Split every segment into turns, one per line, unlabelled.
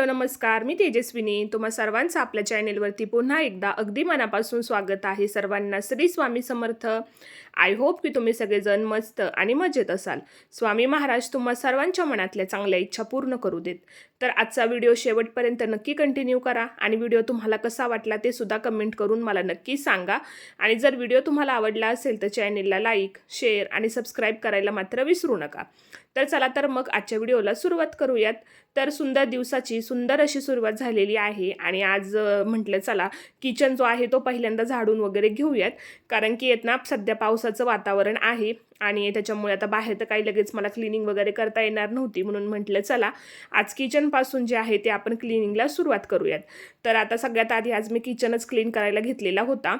Hello नमस्कार, मी तेजस्विनी तुम्हा सर्वांचं आपल्या चॅनेलवरती पुन्हा एकदा अगदी मनापासून स्वागत आहे. सर्वांना श्री स्वामी समर्थ. आय होप की तुम्ही सगळेजण मस्त आणि मजेत असाल. स्वामी महाराज तुम्हा सर्वांच्या मनातल्या चांगल्या इच्छा पूर्ण करू देत. तर आजचा व्हिडिओ शेवटपर्यंत नक्की कंटिन्यू करा आणि व्हिडिओ तुम्हाला कसा वाटला ते सुद्धा कमेंट करून मला नक्की सांगा. आणि जर व्हिडिओ तुम्हाला आवडला असेल तर चॅनेलला लाईक, शेअर आणि सबस्क्राईब करायला मात्र विसरू नका. तर चला तर मग आजच्या व्हिडिओला सुरुवात करूयात. तर सुंदर दिवसाची सुंदर अशी सुरुवात झालेली आहे आणि आज म्हटलं चला किचन जो आहे तो पहिल्यांदा झाडून वगैरे घेऊयात. कारण की ना सध्या पावसाचं वातावरण आहे आणि त्याच्यामुळे आता बाहेर तर काही लगेच मला क्लिनिंग वगैरे करता येणार नव्हती, म्हणून म्हटलं चला आज किचनपासून जे आहे ते आपण क्लिनिंगला सुरुवात करूयात. तर आता सगळ्यात आधी आज मी किचनच क्लीन करायला घेतलेला होता.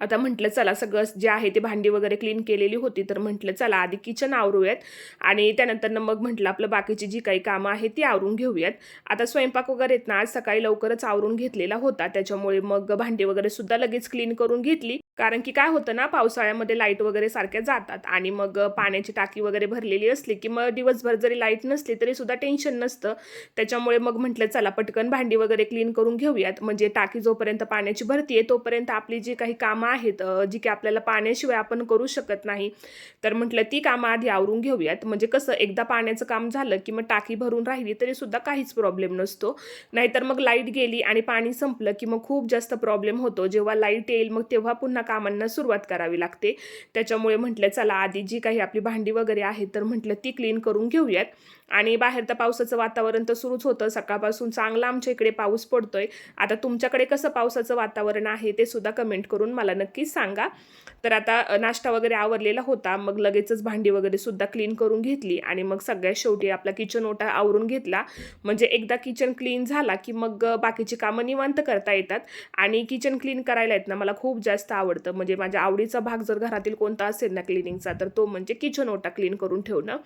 आता म्हटलं चला सगळं जे आहे ते भांडी वगैरे क्लीन केलेली होती, तर म्हटलं चला आधी किचन आवरूयात आणि त्यानंतर मग म्हटलं आपलं बाकीची जी काही कामं आहेत ती आवरून घेऊयात. आता स्वयंपाक वगैरे ना आज सकाळी लवकरच आवरून घेतलेला होता, त्याच्यामुळे मग भांडी वगैरे सुद्धा लगेच क्लीन करून घेतली. कारण की काय होतं ना, पावसाळ्यामध्ये लाईट वगैरे सारख्या जातात आणि मग पाण्याची टाकी वगैरे भरलेली असली की मग दिवसभर जरी लाईट नसली तरी सुद्धा टेन्शन नसतं. त्याच्यामुळे मग म्हटलं चला पटकन भांडी वगैरे क्लीन करून घेऊयात, म्हणजे टाकी जोपर्यंत पाण्याची भरती आहे तोपर्यंत आपली जी काही कामं आहेत जी की आपल्याला पाण्याशिवाय आपण करू शकत नाही, तर म्हटलं ती कामं आधी आवरून घेऊयात. म्हणजे कसं एकदा पाण्याचं काम झालं की मग टाकी भरून राहिली तरी सुद्धा काहीच प्रॉब्लेम नसतो. नाहीतर मग लाईट गेली आणि पाणी संपलं की मग खूप जास्त प्रॉब्लेम होतो. जेव्हा लाईट येईल मग तेव्हा पुन्हा कामांना सुरुवात करावी लागते. त्याच्यामुळे म्हटलं चला आधी जी काही आपली भांडी वगैरे आहेत तर म्हटलं ती क्लीन करून घेऊयात. आणि बाहेर तर पावसाचं वातावरण तर सुरूच होतं, सकाळपासून चांगला आमच्या इकडे पाऊस पडतोय. आता तुमच्याकडे कसं पावसाचं वातावरण आहे ते सुद्धा कमेंट करून मला नक्कीच सांगा. तर आता नाश्ता वगैरे आवरलेला होता, मग लगेचच भांडी वगैरे सुद्धा क्लीन करून घेतली आणि मग सगळ्यात शेवटी आपला किचन ओटा आवरून घेतला. म्हणजे एकदा किचन क्लीन झाला की मग बाकीची कामं निवांत करता येतात. आणि किचन क्लीन करायला येत ना मला खूप जास्त आवडतं. म्हणजे माझ्या आवडीचा भाग जर घरातील कोणता असेल ना क्लिनिंगचा तर तो म्हणजे किचन ओटा क्लीन करून ठेवणं.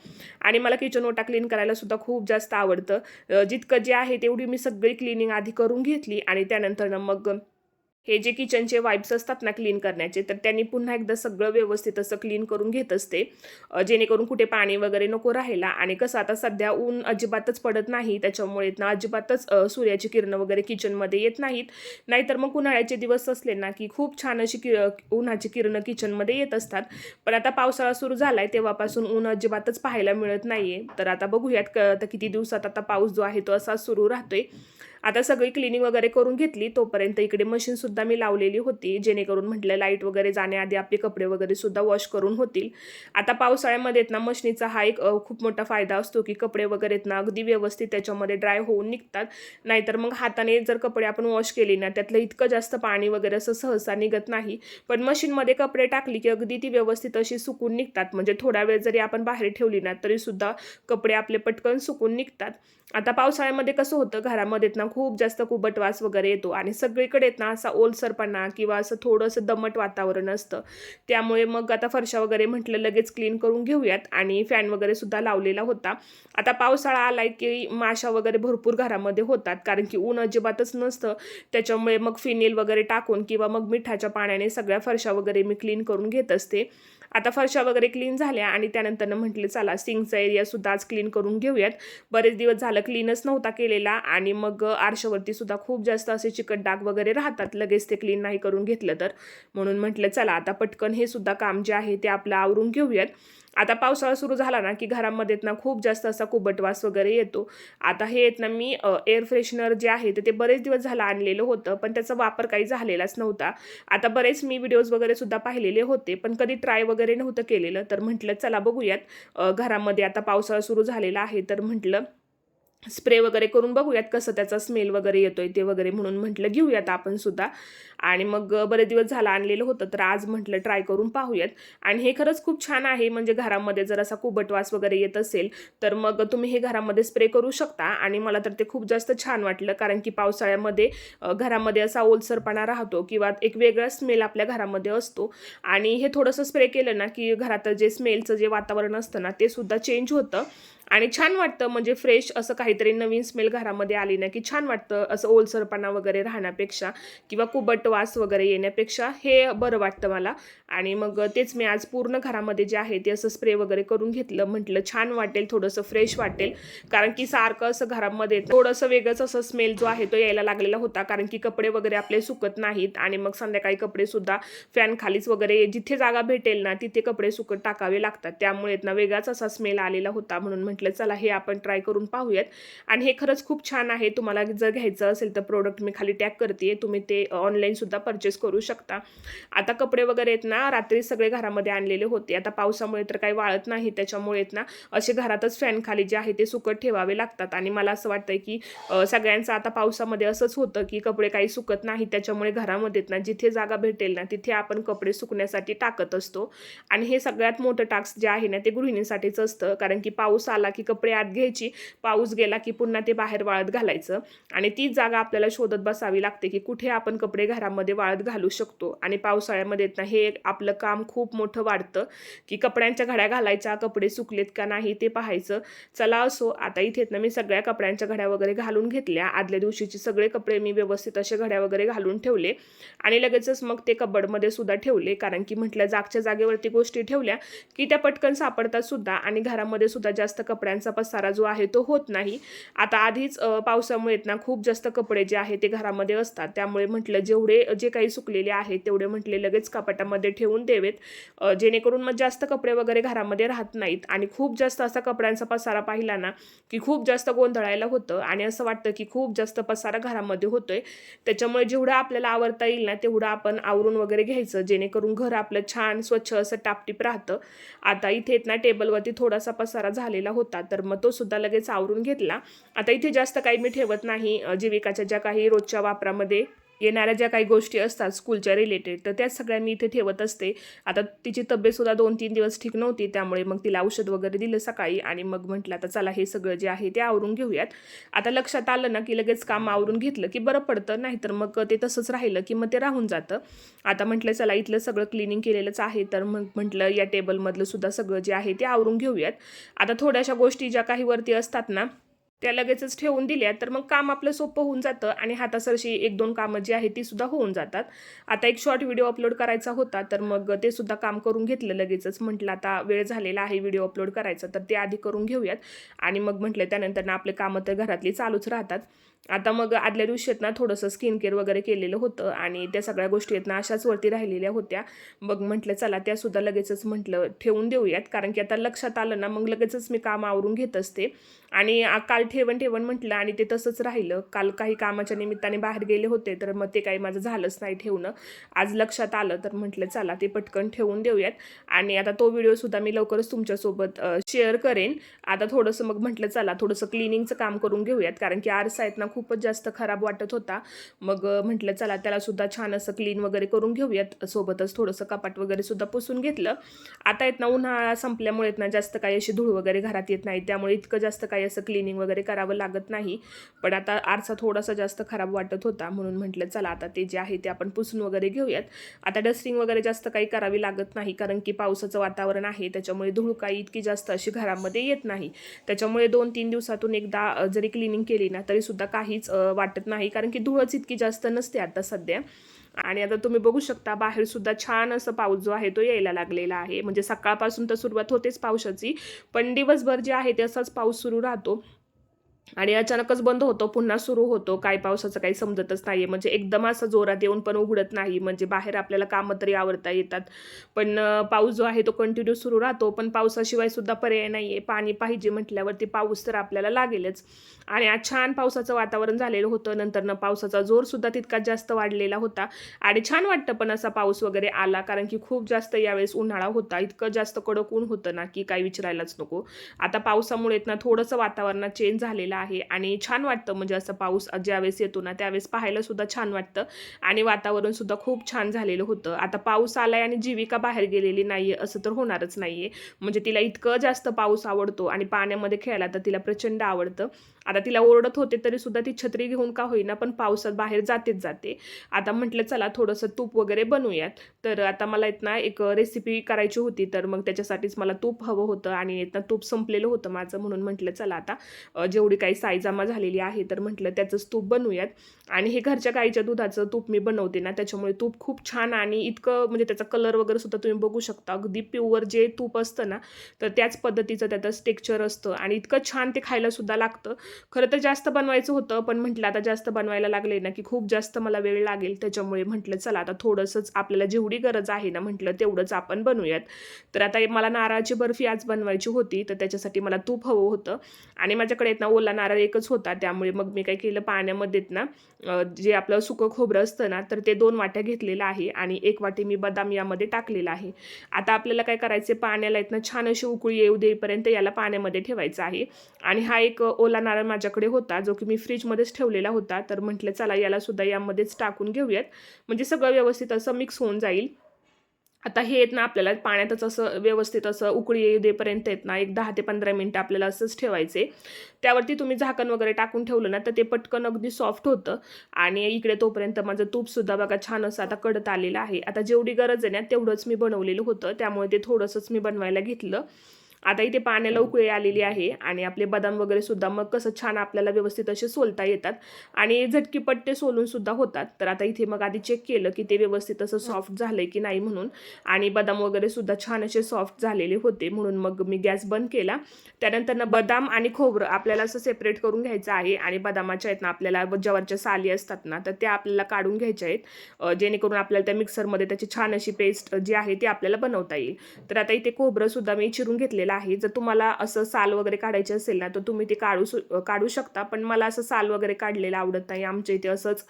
आणि मला किचन ओटा क्लीन करायला सुद्धा खूप जास्त आवडतं. जितकं जे आहे तेवढी मी सगळी क्लिनिंग आधी करून घेतली आणि त्यानंतर मग हे जे किचनचे वाईप्स असतात ना क्लीन करण्याचे, तर त्यांनी पुन्हा एकदा सगळं व्यवस्थित असं क्लीन करून घेत असते, जेणेकरून कुठे पाणी वगैरे नको राहायला. आणि कसं आता सध्या ऊन अजिबातच पडत नाही, त्याच्यामुळे ना अजिबातच सूर्याची किरणं वगैरे किचनमध्ये येत नाहीत. नाहीतर मग उन्हाळ्याचे दिवस असले ना की खूप छान अशी उन्हाची किरणं किचनमध्ये येत असतात. पण आता पावसाळा सुरू झाला आहे तेव्हापासून ऊन अजिबातच पाहायला मिळत नाही आहे. तर आता बघूयात तर किती दिवसात आता पाऊस जो आहे तो असा सुरू राहतोय. आता सगळी क्लिनिंग वगैरे करून घेतली तोपर्यंत इकडे मशीनसुद्धा मी लावलेली होती, जेणेकरून म्हटलं लाईट वगैरे जाण्याआधी आपले कपडे वगैरे सुद्धा वॉश करून होतील. आता पावसाळ्यामध्ये ना मशीनीचा हा एक खूप मोठा फायदा असतो की कपडे वगैरे ना अगदी व्यवस्थित त्याच्यामध्ये ड्राय होऊन निघतात. नाहीतर मग हाताने जर कपडे आपण वॉश केली ना त्यातलं इतकं जास्त पाणी वगैरे असं सहसा निघत नाही. पण मशीनमध्ये कपडे टाकली की अगदी ती व्यवस्थित अशी सुकून निघतात. म्हणजे थोडा वेळ जरी आपण बाहेर ठेवली ना तरी सुद्धा कपडे आपले पटकन सुकून निघतात. आता पावसाळ्यामध्ये कसं होतं, घरामध्ये ना खूप जास्त कुबट वास वगैरे येतो आणि सगळीकडे ना असा ओलसरपणा किंवा असं थोडंसं दमट वातावरण असतं. त्यामुळे मग आता फरशा वगैरे म्हटलं लगेच क्लीन करून घेऊयात आणि फॅन वगैरे सुद्धा लावलेला होता. आता पावसाळा आलाय की माशा वगैरे भरपूर घरामध्ये होतात, कारण की ऊन अजिबातच नसतं. त्याच्यामुळे मग फिनेल वगैरे टाकून किंवा मग मिठाच्या पाण्याने सगळ्या फरशा वगैरे मी क्लीन करून घेत असते. आता फरशा वगैरे क्लीन झाल्या आणि त्यानंतर म्हटले चला सिंकचा एरिया सुद्धा आज क्लीन करून घेऊयात. बरेच दिवस झालं क्लीनच नव्हता केलेला आणि मग आरशावरती सुद्धा खूप जास्त असे चिकट डाग वगैरे राहतात लगेच ते क्लीन नाही करून घेतलं तर. म्हणून म्हटलं चला आता पटकन हे सुद्धा काम जे आहे ते आपलं आवरून घेऊयात. आता पावसाळा सुरू झाला ना की घरामध्ये ना खूप जास्त असा कुबट वास वगैरे येतो. आता हे ना मी एअर फ्रेशनर जे आहे ते बरेच दिवस झालं आणलेलं होतं, पण त्याचा वापर काही झालेलाच नव्हता. आता बरेच मी व्हिडिओज वगैरे सुद्धा पाहिलेले होते पण कधी ट्राय वगैरे नव्हतं केलेलं. तर म्हटलं चला बघूयात घरामध्ये आता पावसाळा सुरू झालेला आहे तर म्हटलं स्प्रे वगैरे करून बघूयात कसं त्याचा स्मेल वगैरे येतोय ते वगैरे, म्हणून म्हटलं घेऊयात आपण सुद्धा. आणि मग बरेच दिवस झालं आणलेलं होतं तर आज म्हटलं ट्राय करून पाहूयात. आणि हे खरंच खूप छान आहे, म्हणजे घरामध्ये जर असा कुबट वास वगैरे येत असेल तर मग तुम्ही हे घरामध्ये स्प्रे करू शकता. आणि मला तर ते खूप जास्त छान वाटलं, कारण की पावसाळ्यामध्ये घरामध्ये असा ओलसरपणा राहतो किंवा एक वेगळा स्मेल आपल्या घरामध्ये असतो. आणि हे थोडंसं स्प्रे केलं ना की घरात जे स्मेलचं जे वातावरण असतं ना ते सुद्धा चेंज होतं आणि छान वाटतं म्हणजे फ्रेश असं काहीतरी नवीन स्मेल घरामध्ये आली ना की छान वाटतं. असं ओलसरपणा वगैरे राहण्यापेक्षा किंवा कुबट वास वगैरे येण्यापेक्षा हे बरं वाटतं मला. आणि मग तेच मी आज पूर्ण घरामध्ये जे आहे ते असं स्प्रे वगैरे करून घेतलं. म्हटलं छान वाटेल, थोडंसं फ्रेश वाटेल. कारण की सारखं असं घरामध्ये थोडंसं वेगळंच असं स्मेल जो आहे तो यायला लागलेला होता. कारण की कपडे वगैरे आपले सुकत नाहीत आणि मग संध्याकाळी कपडेसुद्धा फॅन खालीच वगैरे जिथे जागा भेटेल ना तिथे कपडे सुकत टाकावे लागतात. त्यामुळे ना वेगळाच असा स्मेल आलेला होता. म्हणून म्हटलं चला हे आपण ट्राय करून पाहूयात. आणि हे खरंच खूप छान आहे. तुम्हाला जर घ्यायचं असेल तर प्रोडक्ट मी खाली टॅग करते. तुम्ही ते ऑनलाईनसुद्धा परचेस करू शकता. आता कपडे वगैरे आहेत ना रात्री सगळे घरामध्ये आणलेले होते. आता पावसामुळे तर काही वाळत नाही. त्याच्यामुळे ना असे घरातच फॅन खाली जे आहे ते सुकत ठेवावे लागतात. आणि मला असं वाटतंय की सगळ्यांचं आता पावसामध्ये असंच होतं की कपडे काही सुकत नाही. त्याच्यामुळे घरामध्ये ना जिथे जागा भेटेल ना तिथे आपण कपडे सुकण्यासाठी टाकत असतो. आणि हे सगळ्यात मोठं टास्क जे आहे ना ते गृहिणीसाठीच असतं. कारण की पाऊस आला की कपडे आत घ्यायची, पाऊस गेला की पुन्हा ते बाहेर वाळत घालायचं. आणि तीच जागा आपल्याला शोधत बसावी लागते की कुठे आपण कपडे घरामध्ये वाळत घालू शकतो. आणि पावसाळ्यामध्ये ना हे आपलं काम खूप मोठं वाढतं की कपड्यांच्या घड्या घालायच्या, कपडे सुकलेत का नाही ते पाहायचं. चला असो, आता इथे ना मी सगळ्या कपड्यांच्या घड्या वगैरे घालून घेतल्या. आदल्या दिवशीचे सगळे कपडे मी व्यवस्थित असे घड्या वगैरे घालून ठेवले आणि लगेचच मग ते कबडमध्ये सुद्धा ठेवले. कारण की म्हटलं जागच्या जागेवरती गोष्टी ठेवल्या की त्या पटकन सापडतात सुद्धा आणि घरामध्ये सुद्धा जास्त कपड्यांचा पसारा जो आहे तो होत नाही. आता आधीच पावसामुळे ना खूप जास्त कपडे जे आहे ते घरामध्ये असतात. त्यामुळे म्हटलं जेवढे जे काही सुकलेले आहेत तेवढे म्हटले लगेच कपाटामध्ये ठेवून देवेत, जेणेकरून मग जास्त कपडे वगैरे घरामध्ये राहत नाहीत. आणि खूप जास्त असा कपड्यांचा पसारा पाहिला ना की खूप जास्त गोंधळायला होतं आणि असं वाटतं की खूप जास्त पसारा घरामध्ये होतोय. त्याच्यामुळे जेवढं आपल्याला आवरता येईल ना तेवढं आपण आवरून वगैरे घ्यायचं, जेणेकरून घर आपलं छान स्वच्छ असं टापटीप राहतं. आता इथे ना टेबलवरती थोडासा पसारा झालेला होता तर मग तो सुद्धा लगेच आवरून घेतला. आता इथे जास्त काही मी ठेवत नाही. जीविकाच्या ज्या काही रोजच्या वापरामध्ये येणाऱ्या ज्या काही गोष्टी असतात स्कूलच्या रिलेटेड तर त्या सगळ्या मी इथे ठेवत असते. आता तिची तब्येतसुद्धा 2-3 दिवस ठीक नव्हती. त्यामुळे मग तिला औषध वगैरे दिलं सकाळी आणि मग म्हटलं आता चला हे सगळं जे आहे ते आवरून घेऊयात. आता लक्षात आलं ना की लगेच काम आवरून घेतलं की बरं पडतं, नाहीतर मग ते तसंच राहिलं की मग ते राहून जातं. आता म्हटलं चला इथलं सगळं क्लिनिंग केलेलंच आहे तर मग म्हटलं या टेबलमधलं सुद्धा सगळं जे आहे ते आवरून घेऊयात. आता थोड्याशा गोष्टी ज्या काही वरती असतात ना त्या लगेचच ठेवून दिल्या तर मग काम आपलं सोपं होऊन जातं आणि हातासरशी 1-2 कामं जी आहेत ती सुद्धा होऊन जातात. आता एक शॉर्ट व्हिडिओ अपलोड करायचा होता तर मग ते सुद्धा काम करून घेतलं लगेचच. म्हटलं आता वेळ झालेला आहे व्हिडिओ अपलोड करायचा तर ते आधी करून घेऊयात आणि मग म्हटलं त्यानंतर ना आपले कामं तर घरातली चालूच राहतात. आता मग आदल्या दिवशी ना थोडंसं स्किन केअर वगैरे केलेलं होतं आणि त्या सगळ्या गोष्टी आहेत ना अशाच वरती राहिलेल्या होत्या. मग म्हटलं चला त्यासुद्धा लगेचच म्हटलं ठेवून देऊयात, कारण की आता लक्षात आलं ना मग लगेचच मी काम आवरून घेत असते. आणि काल ठेवण म्हटलं आणि ते तसंच राहिलं. काल काही कामाच्या निमित्ताने बाहेर गेले होते तर मग ते काही माझं झालंच नाही ठेवणं. आज लक्षात आलं तर म्हटलं चला ते पटकन ठेवून देऊयात. आणि आता तो व्हिडिओसुद्धा मी लवकरच तुमच्यासोबत शेअर करेन. आता थोडंसं मग म्हटलं चला थोडंसं क्लिनिंगचं काम करून घेऊयात, कारण की आरसा आहेत ना खूपच जास्त खराब वाटत होता. मग म्हटलं चला त्यालासुद्धा छान असं क्लीन वगैरे करून घेऊयात. सोबतच थोडंसं कपाट वगैरे सुद्धा पुसून घेतलं. आता आहेत ना उन्हाळा संपल्यामुळे ना जास्त काही अशी धूळ वगैरे घरात येत नाही, त्यामुळे इतकं जास्त काही असं क्लिनिंग वगैरे करावं लागत नाही. पण आता आरसा थोडासा जास्त खराब वाटत होता म्हणून म्हटलं चला आता ते जे आहे ते आपण पुसून वगैरे घेऊयात. आता डस्टिंग वगैरे जास्त काही करावी लागत नाही, कारण की पावसाचं वातावरण आहे त्याच्यामुळे धूळ काही इतकी जास्त अशी घरामध्ये येत नाही. त्याच्यामुळे 2-3 दिवसातून एकदा जरी क्लिनिंग केली ना तरीसुद्धा काहीच वाटत नाही, कारण की धूळच इतकी जास्त नसते आता सध्या. आणि आता तुम्ही बघू शकता बाहेर सुद्धा छान असं पाऊस जो आहे तो यायला लागलेला आहे. म्हणजे सकाळपासून तर सुरुवात होतेच पावसाची, पण दिवसभर जे आहे ते असाच पाऊस सुरू राहतो आणि अचानकच बंद होतो, पुन्हा सुरू होतो. काय पावसाचं काही समजतच नाही आहे. म्हणजे एकदम असं जोरात येऊन पण उघडत नाही. म्हणजे बाहेर आपल्याला कामं तरी आवरता येतात. पण पाऊस जो आहे तो कंटिन्यू सुरू राहतो. पण पावसाशिवाय सुद्धा पर्याय नाही आहे. पाणी पाहिजे म्हटल्यावरती पाऊस तर आपल्याला लागेलच. आणि आज छान पावसाचं वातावरण झालेलं होतं. नंतरनं पावसाचा जोरसुद्धा तितकाच जास्त वाढलेला होता. आणि छान वाटतं पण असा पाऊस वगैरे आला, कारण की खूप जास्त यावेळेस उन्हाळा होता. इतकं जास्त कडक ऊन होतं ना की काही विचारायलाच नको. आता पावसामुळे ना थोडंसं वातावरणात चेंज झालेलं आहे आणि छान वाटतं. म्हणजे असं पाऊस ज्यावेळेस येतो ना त्यावेळेस पाहायला सुद्धा छान वाटतं आणि वातावरण सुद्धा खूप छान झालेलं होतं. आता पाऊस आलाय आणि जीविका बाहेर गेलेली नाहीये असं तर होणारच नाहीये. म्हणजे तिला इतकं जास्त पाऊस आवडतो आणि पाण्यामध्ये खेळायला तर तिला प्रचंड आवडतं. आता तिला ओरडत होते तरीसुद्धा ती छत्री घेऊन का होईना पण पावसात बाहेर जातेच जाते. आता म्हटलं चला थोडंसं तूप वगैरे बनवूयात. तर आता मला एक रेसिपी करायची होती, तर मग त्याच्यासाठीच मला तूप हवं होतं आणि तूप संपलेलं होतं माझं. म्हणून म्हटलं चला आता जेवढी काही साई जमा झालेली आहे तर म्हटलं त्याचंच तूप बनवूयात. आणि हे घरच्या गाईच्या दुधाचं तूप मी बनवते ना, त्याच्यामुळे तूप खूप छान आणि इतकं म्हणजे त्याचा कलर वगैरे सुद्धा तुम्ही बघू शकता. अगदी प्युअर जे तूप असतं ना, तर त्याच पद्धतीचं त्याचं टेक्स्चर असतं आणि इतकं छान ते खायला सुद्धा लागतं. खरं तर जास्त बनवायचं होतं, पण म्हटलं आता जास्त बनवायला लागले ना, की खूप जास्त मला वेळ लागेल. त्याच्यामुळे म्हटलं चला आता थोडंसंच आपल्याला जेवढी गरज आहे ना, म्हटलं तेवढंच आपण बनवूयात. तर आता मला नारळाची बर्फी आज बनवायची होती, तर त्याच्यासाठी मला तूप हवं होतं आणि माझ्याकडे ओला नारळ एकच होता. त्यामुळे मग मी काय केलं, पाण्यामध्ये जे आपलं सुकं खोबरं असतं ना, तर ते 2 वाट्या घेतलेलं आहे आणि 1 वाटी मी बदाम यामध्ये टाकलेला आहे. आता आपल्याला काय करायचं, पाण्याला छान अशी उकळी येऊ देईपर्यंत याला पाण्यामध्ये ठेवायचं आहे. आणि हा एक ओला नारळ माझ्याकडे होता, जो की मी फ्रीजमध्येच ठेवलेला होता. तर म्हटलं चला याला सुद्धा यामध्येच टाकून घेऊयात, म्हणजे सगळं व्यवस्थित असं मिक्स होऊन जाईल. आता हे आपल्याला पाण्यातच असं व्यवस्थित असं उकळी येऊ देपर्यंत एक 10 ते 15 मिनिटं आपल्याला असंच ठेवायचे. त्यावरती तुम्ही झाकण वगैरे टाकून ठेवलं ना, तर ते पटकन अगदी सॉफ्ट होतं. आणि इकडे तोपर्यंत माझं तूपसुद्धा बघा छान असं आता कडत आलेलं आहे. आता जेवढी गरज आहे ना, तेवढंच मी बनवलेलं होतं, त्यामुळे ते थोडंसंच मी बनवायला घेतलं. आता इथे पाण्याला उकळी आलेली आहे आणि आपले बदाम वगैरे सुद्धा मग कसं छान आपल्याला व्यवस्थित असे सोलता येतात आणि झटकीपट ते सोलून सुद्धा होतात. तर आता इथे मग आधी चेक केलं की ते व्यवस्थित असं सॉफ्ट झालंय की नाही म्हणून, आणि बदाम वगैरे सुद्धा छान असे सॉफ्ट झालेले होते, म्हणून मग मी गॅस बंद केला. त्यानंतर बदाम आणि खोबरं आपल्याला असं सेपरेट करून घ्यायचं आहे आणि बदामाच्या आपल्याला ज्वारीच्या साली असतात ना, तर त्या आपल्याला काढून घ्यायच्या आहेत, जेणेकरून आपल्याला त्या मिक्सरमध्ये त्याची छान अशी पेस्ट जी आहे ती आपल्याला बनवता येईल. तर आता इथे खोबरं सुद्धा मी चिरून घेतलेलं आहे. जर तुम्हाला असं साल वगैरे काढायची असेल ना, तर तुम्ही ते काढू शकता, पण मला असं साल वगैरे काढलेलं आवडत नाही. आमच्या इथे असंच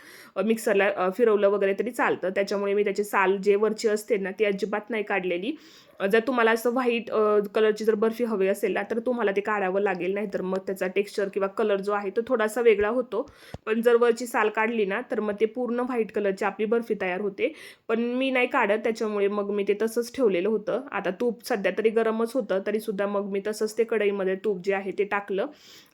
मिक्सरला फिरवलं वगैरे तरी चालतं, त्याच्यामुळे मी त्याची साल जे वरची असते ना, ती अजिबात नाही काढलेली. जर तुम्हाला असं व्हाईट कलरची जर बर्फी हवी असेल ना, तर तुम्हाला ते काढावं लागेल, नाही तर मग त्याचा टेक्स्चर किंवा कलर जो आहे तो थोडासा वेगळा होतो. पण जर वरची साल काढली ना, तर मग ते पूर्ण व्हाईट कलरची आपली बर्फी तयार होते. पण मी नाही काढत, त्याच्यामुळे मग मी ते तसंच ठेवलेलं होतं. आता तूप सध्या तरी गरमच होतं, तरीसुद्धा मग मी तसंच ते कढईमध्ये तूप जे आहे ते टाकलं.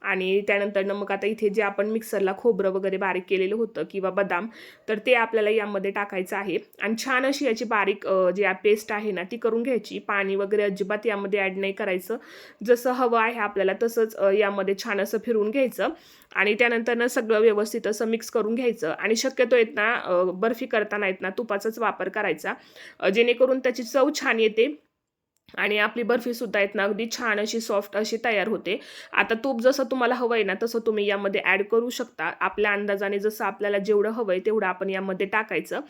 आणि त्यानंतर मग आता इथे जे आपण मिक्सरला खोबरं वगैरे बारीक केलेलं होतं किंवा बदाम, तर ते आपल्याला यामध्ये टाकायचं आहे आणि छान अशी याची बारीक जी पेस्ट आहे ना, ती करून घ्यायची. पाणी वगैरे अजिबात यामध्ये ॲड नाही करायचं. जसं हवं आहे आपल्याला तसंच यामध्ये छान असं फिरवून घ्यायचं आणि त्यानंतर सगळं व्यवस्थित असं मिक्स करून घ्यायचं. आणि शक्यतो बर्फी करताना तुपाचाच वापर करायचा, जेणेकरून त्याची चव छान येते आणि आपली बर्फीसुद्धा अगदी छान अशी सॉफ्ट अशी तयार होते. आता तूप जसं तुम्हाला हवं आहे ना, तसं तुम्ही यामध्ये ॲड करू शकता. आपल्या अंदाजाने जसं आपल्याला जेवढं हवं आहे तेवढं आपण यामध्ये टाकायचं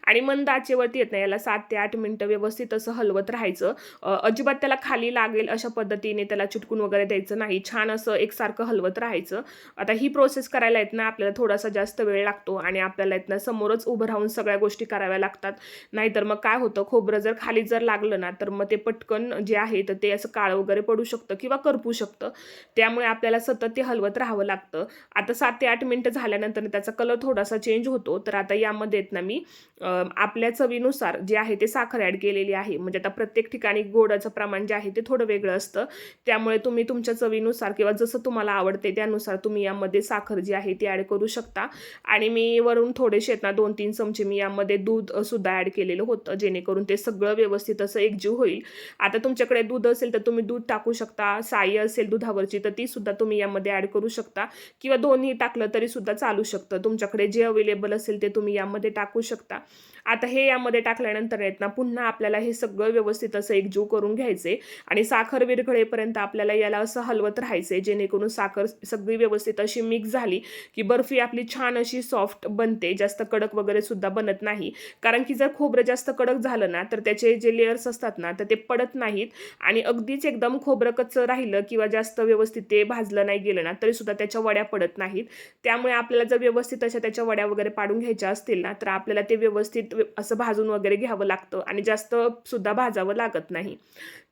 आणि मंद आचेवरती याला 7 ते 8 मिनिटं व्यवस्थित असं हलवत राहायचं. अजिबात त्याला खाली लागेल अशा पद्धतीने त्याला चिटकून वगैरे द्यायचं नाही. छान असं एकसारखं हलवत राहायचं. आता ही प्रोसेस करायला आपल्याला थोडासा जास्त वेळ लागतो आणि आपल्याला समोरच उभं राहून सगळ्या गोष्टी कराव्या लागतात. नाहीतर मग काय होतं, खोबरं जर खाली जर लागलं ना, तर मग ते पटकन जे आहे तर ते असं काळं वगैरे पडू शकतं किंवा करपू शकतं. त्यामुळे आपल्याला सतत ते हलवत राहावं लागतं. आता 7 ते 8 मिनिटं झाल्यानंतर त्याचा कलर थोडासा चेंज होतो. तर आता यामध्ये मी आपल्या चवीनुसार जे आहे ते साखर ॲड केलेली आहे. म्हणजे आता प्रत्येक ठिकाणी गोडाचं प्रमाण जे आहे ते थोडं वेगळं असतं. त्यामुळे तुम्ही तुमच्या चवीनुसार किंवा जसं तुम्हाला आवडते त्यानुसार तुम्ही यामध्ये साखर जी आहे ती ॲड करू शकता. आणि मी वरून थोडेसे 2-3 चमचे मी यामध्ये दूध सुद्धा ॲड केलेलं होतं, जेणेकरून ते सगळं व्यवस्थित असं एकजीव होईल. आता तुमच्याकडे दूध असेल तर तुम्ही दूध टाकू शकता. साई असेल दुधावरची तर ती सुद्धा तुम्ही यामध्ये ॲड करू शकता किंवा दोन्ही टाकलं तरी सुद्धा चालू शकतं. तुमच्याकडे जे अवेलेबल असेल ते तुम्ही यामध्ये टाकू शकता. आता हे यामध्ये टाकल्यानंतर पुन्हा आपल्याला हे सगळं व्यवस्थित असं एकजीव करून घ्यायचे आणि साखर विरघळेपर्यंत आपल्याला याला असं हलवत राहायचे, जेणेकरून साखर सगळी व्यवस्थित अशी मिक्स झाली की बर्फी आपली छान अशी सॉफ्ट बनते. जास्त कडक वगैरे सुद्धा बनत नाही, कारण की जर खोबरं जास्त कडक झालं ना, तर त्याचे जे लेयर्स असतात ना, तर ते पडत नाहीत आणि अगदीच एकदम खोबरं कच्चं राहिलं किंवा जास्त व्यवस्थित ते भाजलं नाही गेलं ना, तरी सुद्धा त्याच्या वड्या पडत नाहीत. त्यामुळे आपल्याला जर व्यवस्थित अशा त्याच्या वड्या वगैरे पाडून घ्यायच्या असतील ना, तर आपल्याला ते व्यवस्थित असं भाजून वगैरे घ्यावं लागतं आणि जास्त सुद्धा भाजावं लागत नाही.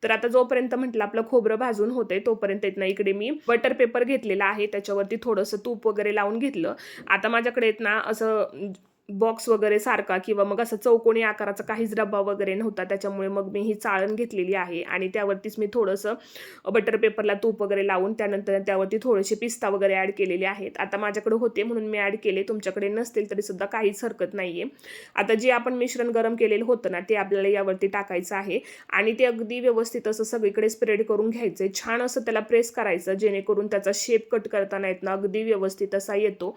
तर आता जोपर्यंत म्हटलं आपलं खोबरं भाजून होते तोपर्यंत इकडे मी बटर पेपर घेतलेला आहे, त्याच्यावरती थोडंसं तूप वगैरे लावून घेतलं. आता माझ्याकडे असं बॉक्स वगैरे सारखा किंवा मग असा चौकोनी आकाराचा काहीच डब्बा वगैरे नव्हता. त्याच्यामुळे मग मी ही चाळण घेतलेली आहे आणि त्यावरतीच मी थोडंसं बटर पेपरला तूप वगैरे लावून त्यानंतर त्यावरती थोडेसे पिस्ता वगैरे ॲड केलेले आहेत. आता माझ्याकडे होते म्हणून मी ॲड केले, तुमच्याकडे नसतील तरी सुद्धा काहीच हरकत नाही आहे. आता जे आपण मिश्रण गरम केलेलं होतं ना ते आपल्याला यावरती टाकायचं आहे आणि ते अगदी व्यवस्थित असं सगळीकडे स्प्रेड करून घ्यायचं. छान असं त्याला प्रेस करायचं जेणेकरून त्याचा शेप कट करताना येत ना अगदी व्यवस्थित असा येतो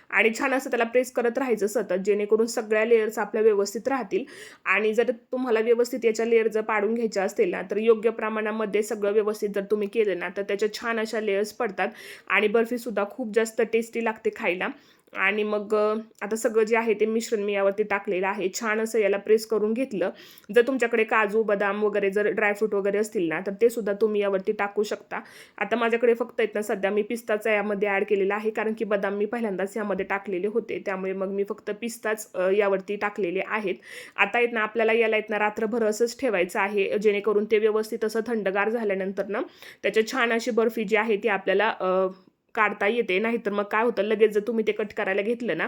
आणि छान असं त्याला प्रेस करत राहायचं सतत, जेणेकरून सगळ्या लेयर्स आपल्या व्यवस्थित राहतील. आणि जर तुम्हाला व्यवस्थित याच्या लेयर जर पाडून घ्यायच्या असतील ना तर योग्य प्रमाणामध्ये सगळं व्यवस्थित जर तुम्ही केलं ना तर त्याच्या छान अशा लेयर्स पडतात आणि बर्फीसुद्धा खूप जास्त टेस्टी लागते खायला. आणि मग आता सगळं जे आहे ते मिश्रण मी यावरती टाकलेलं आहे. छान असं याला प्रेस करून घेतलं. जर तुमच्याकडे काजू बदाम वगैरे जर ड्रायफ्रूट वगैरे असतील ना तर ते सुद्धा तुम्ही यावरती टाकू शकता. आता माझ्याकडे फक्त आहेत ना सध्या मी पिस्ताचा यामध्ये ॲड केलेला आहे, कारण की बदाम मी पहिल्यांदाच यामध्ये टाकलेले होते, त्यामुळे मग मी फक्त पिस्ताच यावरती टाकलेले आहेत. आता आहेत ना आपल्याला याला आहेत ना रात्रभर असंच ठेवायचं आहे, जेणेकरून ते व्यवस्थित असं थंडगार झाल्यानंतर ना त्याच्या छान अशी बर्फी जी आहे ती आपल्याला काढता येते. नाहीतर मग काय होतं, लगेच जर तुम्ही ते कट करायला घेतलं ना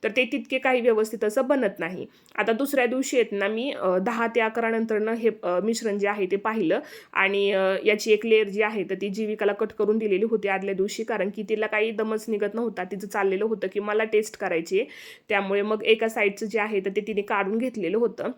तर ते तितके काही व्यवस्थित असं बनत नाही. आता दुसऱ्या दिवशी आहेत ना मी 10 ते 11 नंतरनं हे मिश्रण जे आहे ते पाहिलं आणि याची एक लेअर जी आहे तर ती जीविकाला कट करून दिलेली होती आदल्या दिवशी, कारण की तिला काही दमच निघत नव्हता. तिचं चाललेलं होतं की मला टेस्ट करायची आहे, त्यामुळे मग एका साईडचं जे आहे तर ते तिने काढून घेतलेलं होतं.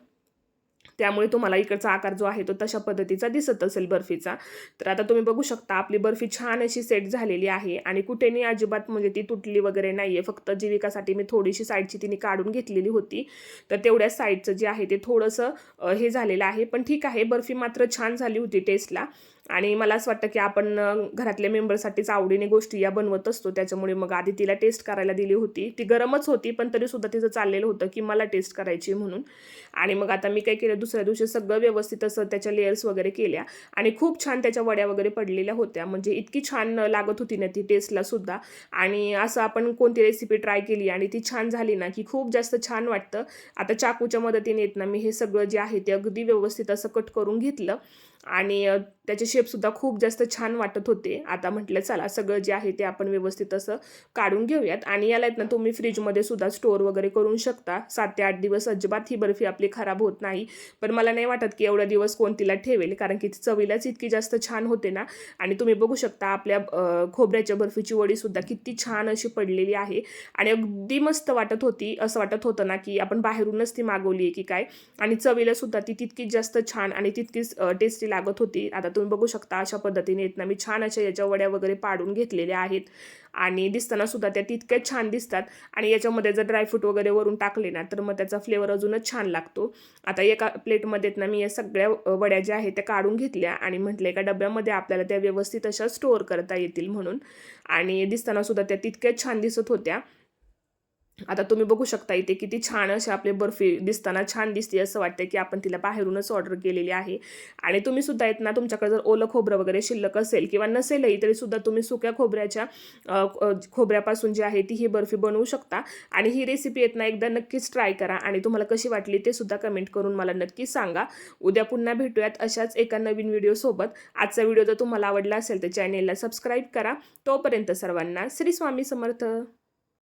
त्यामुळे तुम्हाला इकडचा आकार जो आहे तो तशा पद्धतीचा दिसत असेल बर्फीचा. तर आता तुम्ही बघू शकता आपली बर्फी छान अशी सेट झालेली आहे आणि कुठेही अजिबात म्हणजे ती तुटली वगैरे नाही आहे. फक्त जीविकासाठी मी थोडीशी साईडची तिने काढून घेतलेली होती, तर तेवढ्याच साईडचं जे आहे ते थोडंसं हे झालेलं आहे. पण ठीक आहे, बर्फी मात्र छान झाली होती टेस्टला. आणि मला असं वाटतं की आपण घरातल्या मेंबरसाठीच आवडीने गोष्टी या बनवत असतो, त्याच्यामुळे मग आधी तिला टेस्ट करायला दिली होती. ती गरमच होती पण तरीसुद्धा तिचं चाललेलं होतं की मला टेस्ट करायची म्हणून. आणि मग आता मी काय केलं, दुसऱ्या दिवशी सगळं व्यवस्थित असं त्याच्या लेयर्स वगैरे केल्या आणि खूप छान त्याच्या वड्या वगैरे पडलेल्या होत्या. म्हणजे इतकी छान लागत होती ना ती टेस्टला सुद्धा. आणि असं आपण कोणती रेसिपी ट्राय केली आणि ती छान झाली ना की खूप जास्त छान वाटतं. आता चाकूच्या मदतीने येत ना मी हे सगळं जे आहे ते अगदी व्यवस्थित असं कट करून घेतलं आणि त्याचे शेपसुद्धा खूप जास्त छान वाटत होते. आता म्हटलं चला सगळं जे आहे ते आपण व्यवस्थित असं काढून घेऊयात. आणि याला आहेत ना तुम्ही फ्रीजमध्ये सुद्धा स्टोअर वगैरे करू शकता. 7 ते 8 दिवस अजिबात ही बर्फी आपली खराब होत नाही. पण मला नाही वाटत की एवढ्या दिवस कोण तिला ठेवेल, कारण की चवीलाच इतकी जास्त छान होते ना. आणि तुम्ही बघू शकता आपल्या खोबऱ्याच्या बर्फीची वडीसुद्धा किती छान अशी पडलेली आहे आणि अगदी मस्त वाटत होती. असं वाटत होतं ना की आपण बाहेरूनच ती मागवली आहे की काय. आणि चवीला सुद्धा ती तितकीच जास्त छान आणि तितकीच टेस्टी लागत होती. आता तुम्ही बघू शकता अशा पद्धतीने येत ना मी छान अशा याच्या वड्या वगैरे पाडून घेतलेल्या आहेत आणि दिसताना सुद्धा त्या तितक्याच छान दिसतात. आणि याच्यामध्ये जर ड्रायफ्रूट वगैरे वरून टाकले ना तर मग त्याचा फ्लेवर अजूनच छान लागतो. आता एका प्लेटमध्ये ना मी या सगळ्या वड्या ज्या आहेत त्या काढून घेतल्या आणि म्हटलं एका डब्यामध्ये आपल्याला त्या व्यवस्थित अशा स्टोअर करता येतील म्हणून. आणि दिसताना सुद्धा त्या तितक्याच छान दिसत होत्या. आता तुम्ही बघू शकता इथे किती छान अशी आपली बर्फी दिसताना छान दिसते, असं वाटतं की आपण तिला बाहेरूनच ऑर्डर केलेली आहे. आणि तुम्ही सुद्धा आहेत ना तुमच्याकडे जर ओलं खोबरं वगैरे शिल्लक असेल किंवा नसेलही तरी सुद्धा तुम्ही सुक्या खोबऱ्याच्या खोबऱ्यापासून जी आहे ती ही बर्फी बनवू शकता. आणि ही रेसिपी आहेत ना एकदा नक्कीच ट्राय करा आणि तुम्हाला कशी वाटली ते सुद्धा कमेंट करून मला नक्कीच सांगा. उद्या पुन्हा भेटूयात अशाच एका नवीन व्हिडिओसोबत. आजचा व्हिडिओ जर तुम्हाला आवडला असेल तर चॅनेलला सबस्क्राईब करा. तोपर्यंत सर्वांना श्री स्वामी समर्थ.